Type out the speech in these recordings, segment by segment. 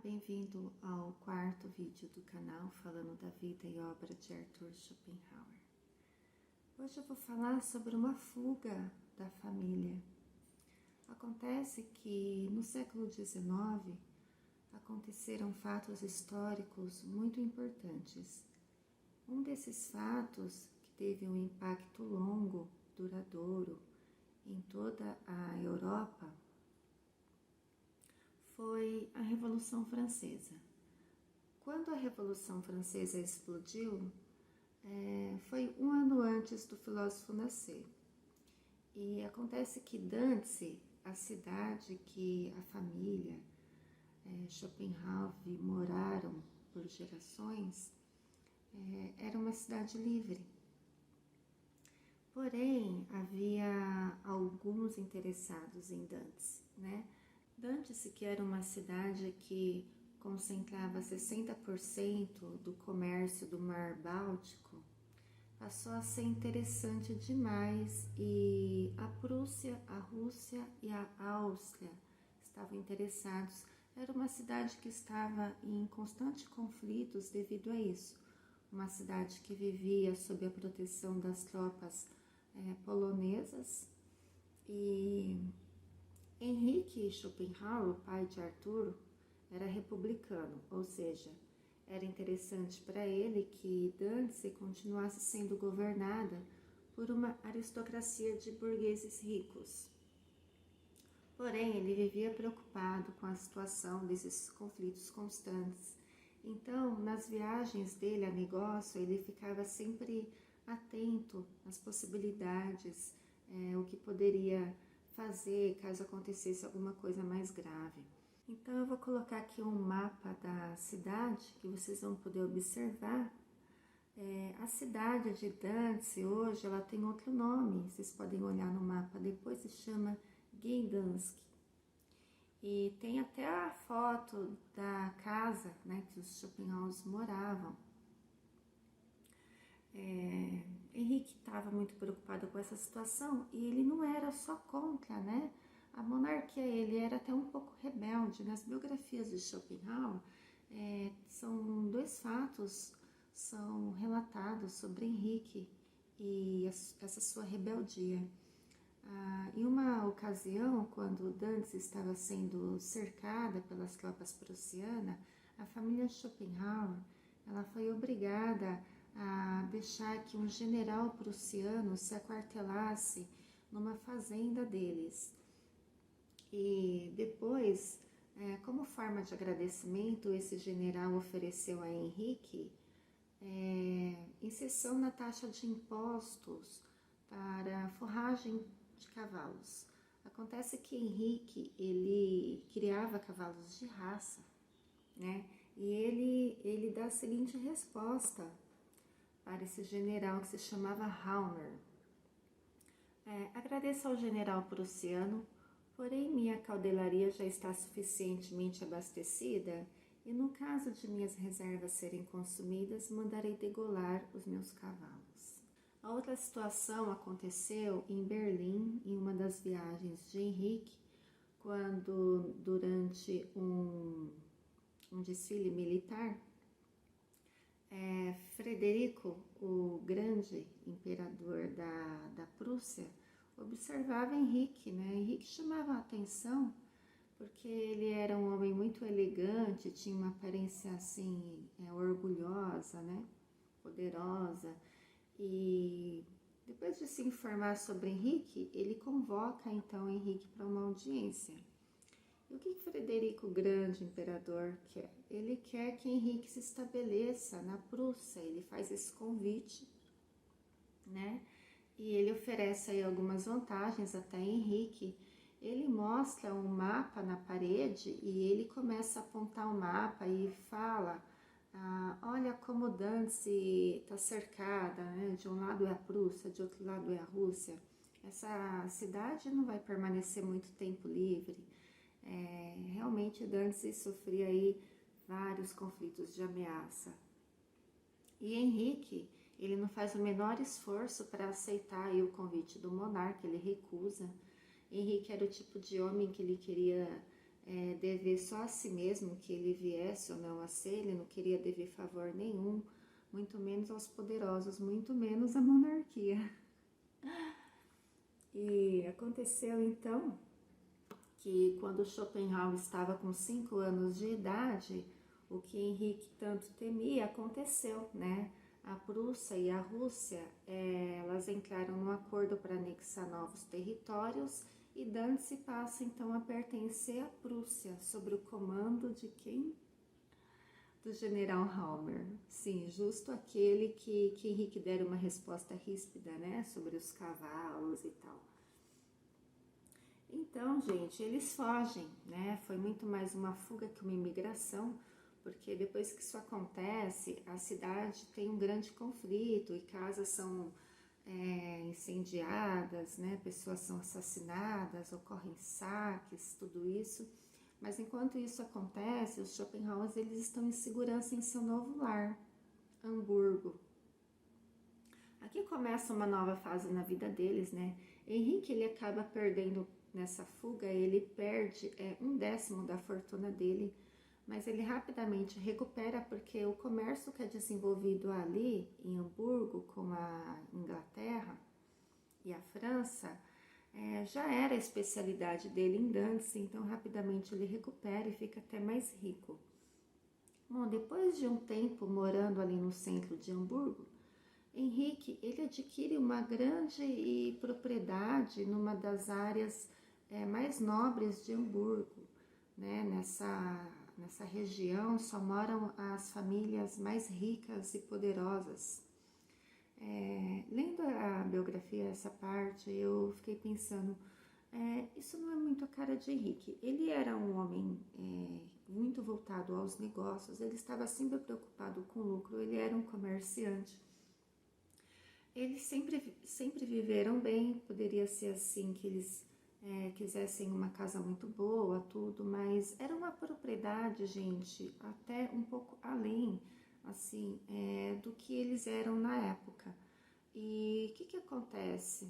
bem-vindo ao quarto vídeo do canal falando da vida e obra de Arthur Schopenhauer. Hoje eu vou falar sobre uma fuga da família. Acontece que no século XIX aconteceram fatos históricos muito importantes. Um desses fatos, que teve um impacto longo, duradouro, em toda a Europa, foi a Revolução Francesa. Quando a Revolução Francesa explodiu, foi um ano antes do filósofo nascer. E acontece que Dantzig, a cidade que a família Schopenhauer moraram por gerações, era uma cidade livre. Porém, havia alguns interessados em Dantzig, né? Dantzig, que era uma cidade que concentrava 60% do comércio do Mar Báltico, passou a ser interessante demais e a Prússia, a Rússia e a Áustria estavam interessados. Era uma cidade que estava em constantes conflitos devido a isso. Uma cidade que vivia sob a proteção das tropas polonesas. E Henrique Schopenhauer, o pai de Arthur, era republicano, ou seja, era interessante para ele que Dantzig continuasse sendo governada por uma aristocracia de burgueses ricos. Porém, ele vivia preocupado com a situação desses conflitos constantes. Então, nas viagens dele a negócio, ele ficava sempre atento às possibilidades, o que poderia fazer caso acontecesse alguma coisa mais grave. Então eu vou colocar aqui um mapa da cidade que vocês vão poder observar. A cidade de Dantzig hoje ela tem outro nome, vocês podem olhar no mapa depois, se chama Gdansk. E tem até a foto da casa, né, que os Schopenhauer moravam. Henrique estava muito preocupado com essa situação e ele não era só contra, né, a monarquia, ele era até um pouco rebelde. Nas biografias de Schopenhauer, são dois fatos são relatados sobre Henrique e essa sua rebeldia. Em uma ocasião, quando Dantzig estava sendo cercada pelas tropas prussianas, a família Schopenhauer ela foi obrigada a deixar que um general prussiano se aquartelasse numa fazenda deles. E depois, como forma de agradecimento, esse general ofereceu a Henrique isenção na taxa de impostos para forragem de cavalos. Acontece que Henrique, ele criava cavalos de raça, né? E ele dá a seguinte resposta para esse general que se chamava Rauner. Agradeço ao general prussiano, porém minha caudelaria já está suficientemente abastecida e no caso de minhas reservas serem consumidas, mandarei degolar os meus cavalos. A outra situação aconteceu em Berlim, em uma das viagens de Henrique, quando durante um desfile militar, Frederico, o grande imperador da Prússia, observava Henrique, né? Henrique chamava a atenção porque ele era um homem muito elegante, tinha uma aparência assim, orgulhosa, né? Poderosa. E depois de se informar sobre Henrique, ele convoca então Henrique para uma audiência. E o que Frederico, o grande imperador, quer? Ele quer que Henrique se estabeleça na Prússia. Ele faz esse convite, né? E ele oferece aí algumas vantagens até Henrique. Ele mostra um mapa na parede e ele começa a apontar o mapa e fala: olha como Dantzig está cercada, né? De um lado é a Prússia, de outro lado é a Rússia. Essa cidade não vai permanecer muito tempo livre. Realmente Dantzig sofria aí vários conflitos de ameaça. E Henrique, ele não faz o menor esforço para aceitar aí o convite do monarca, ele recusa. Henrique era o tipo de homem que ele queria dever só a si mesmo, que ele viesse ou não a ser, ele não queria dever favor nenhum, muito menos aos poderosos, muito menos à monarquia. E aconteceu então que quando Schopenhauer estava com 5 anos de idade, o que Henrique tanto temia aconteceu, né? A Prússia e a Rússia, elas entraram num acordo para anexar novos territórios e Dantes passa então a pertencer à Prússia, sob o comando de quem? Do general Halmer. Sim, justo aquele que Henrique dera uma resposta ríspida, né? Sobre os cavalos e tal. Então, gente, eles fogem, né? Foi muito mais uma fuga que uma imigração, porque depois que isso acontece, a cidade tem um grande conflito e casas são incendiadas, né? Pessoas são assassinadas, ocorrem saques, tudo isso. Mas enquanto isso acontece, os Schopenhauers eles estão em segurança em seu novo lar, Hamburgo. Aqui começa uma nova fase na vida deles, né? Henrique ele acaba perdendo nessa fuga, ele perde 1/10 da fortuna dele, mas ele rapidamente recupera porque o comércio que é desenvolvido ali em Hamburgo com a Inglaterra e a França já era a especialidade dele em Dantes, então rapidamente ele recupera e fica até mais rico. Bom, depois de um tempo morando ali no centro de Hamburgo, Henrique ele adquire uma grande propriedade numa das áreas mais nobres de Hamburgo, né? Nessa região só moram as famílias mais ricas e poderosas. Lendo a biografia, essa parte, eu fiquei pensando, isso não é muito a cara de Henrique. Ele era um homem muito voltado aos negócios, ele estava sempre preocupado com lucro, ele era um comerciante. Eles sempre viveram bem, poderia ser assim que eles quisessem uma casa muito boa, tudo, mas era uma propriedade, gente, até um pouco além, assim, do que eles eram na época. E o que acontece?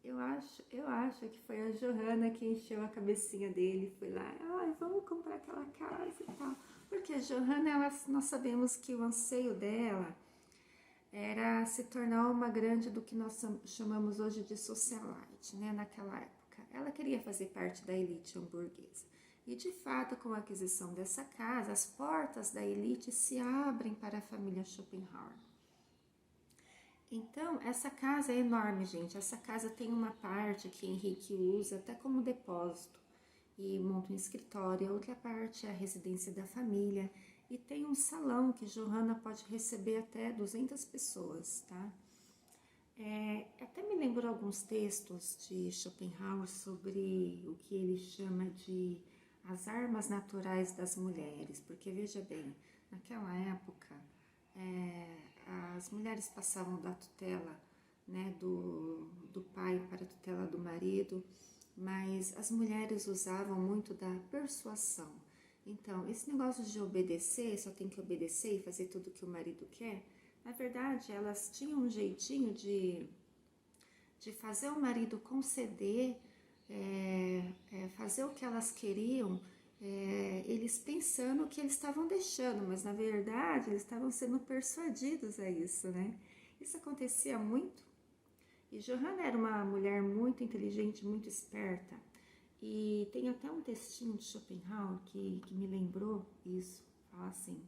Eu acho que foi a Johanna que encheu a cabecinha dele, foi lá, vamos comprar aquela casa e tal. Porque a Johanna, nós sabemos que o anseio dela era se tornar uma grande do que nós chamamos hoje de socialite, né, naquela época. Ela queria fazer parte da elite hamburguesa. E, de fato, com a aquisição dessa casa, as portas da elite se abrem para a família Schopenhauer. Então, essa casa é enorme, gente. Essa casa tem uma parte que Henrique usa até como depósito e monta um escritório. A outra parte é a residência da família. E tem um salão que Johanna pode receber até 200 pessoas, tá? Até me lembro alguns textos de Schopenhauer sobre o que ele chama de as armas naturais das mulheres, porque veja bem, naquela época as mulheres passavam da tutela, né, do pai para a tutela do marido, mas as mulheres usavam muito da persuasão. Então, esse negócio de obedecer, só tem que obedecer e fazer tudo que o marido quer, na verdade, elas tinham um jeitinho de fazer o marido conceder, fazer o que elas queriam, eles pensando que eles estavam deixando, mas na verdade eles estavam sendo persuadidos a isso, né? Isso acontecia muito. E Johanna era uma mulher muito inteligente, muito esperta. E tem até um textinho de Schopenhauer que me lembrou isso. Fala assim: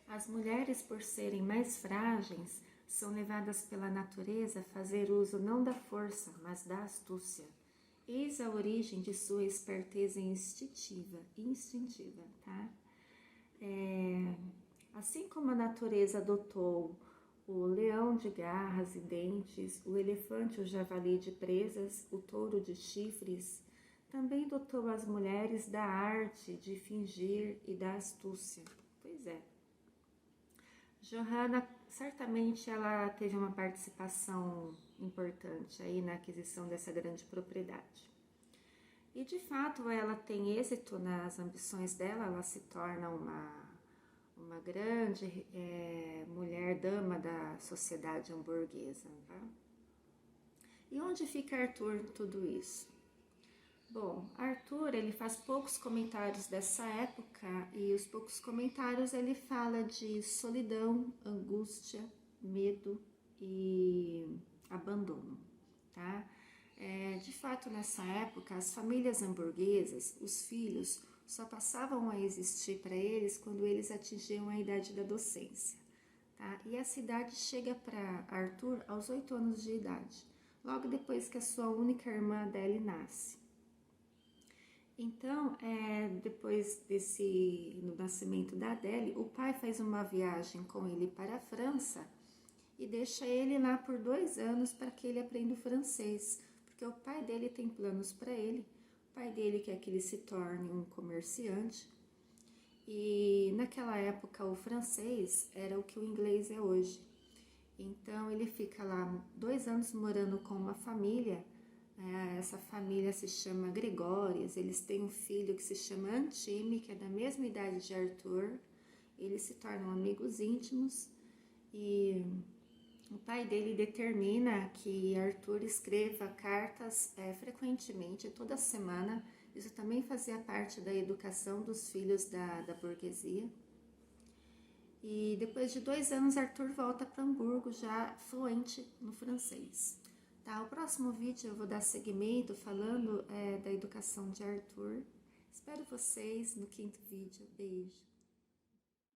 as mulheres, por serem mais frágeis, são levadas pela natureza a fazer uso não da força, mas da astúcia. Eis a origem de sua esperteza instintiva, tá? Assim como a natureza adotou o leão de garras e dentes, o elefante, o javali de presas, o touro de chifres, também dotou as mulheres da arte de fingir e da astúcia. Pois é. Johanna, certamente ela teve uma participação importante aí na aquisição dessa grande propriedade. E de fato ela tem êxito nas ambições dela, ela se torna uma grande mulher dama da sociedade hamburguesa. Tá? E onde fica Arthur em tudo isso? Bom, Arthur, ele faz poucos comentários dessa época e os poucos comentários ele fala de solidão, angústia, medo e abandono, tá? De fato, nessa época, as famílias hamburguesas, os filhos, só passavam a existir para eles quando eles atingiam a idade da docência, tá? E a cidade chega para Arthur aos 8 anos de idade, logo depois que a sua única irmã Adele nasce. Então, depois no nascimento da Adele, o pai faz uma viagem com ele para a França e deixa ele lá por 2 anos para que ele aprenda o francês, porque o pai dele tem planos para ele. O pai dele quer que ele se torne um comerciante e naquela época o francês era o que o inglês é hoje. Então ele fica lá 2 anos morando com uma família. Essa família se chama Gregórias, eles têm um filho que se chama Antime, que é da mesma idade de Arthur. Eles se tornam amigos íntimos e o pai dele determina que Arthur escreva cartas frequentemente, toda semana. Isso também fazia parte da educação dos filhos da burguesia. E depois de 2 anos, Arthur volta para Hamburgo já fluente no francês. Tá, o próximo vídeo eu vou dar seguimento falando da educação de Arthur. Espero vocês no 5º vídeo. Beijo!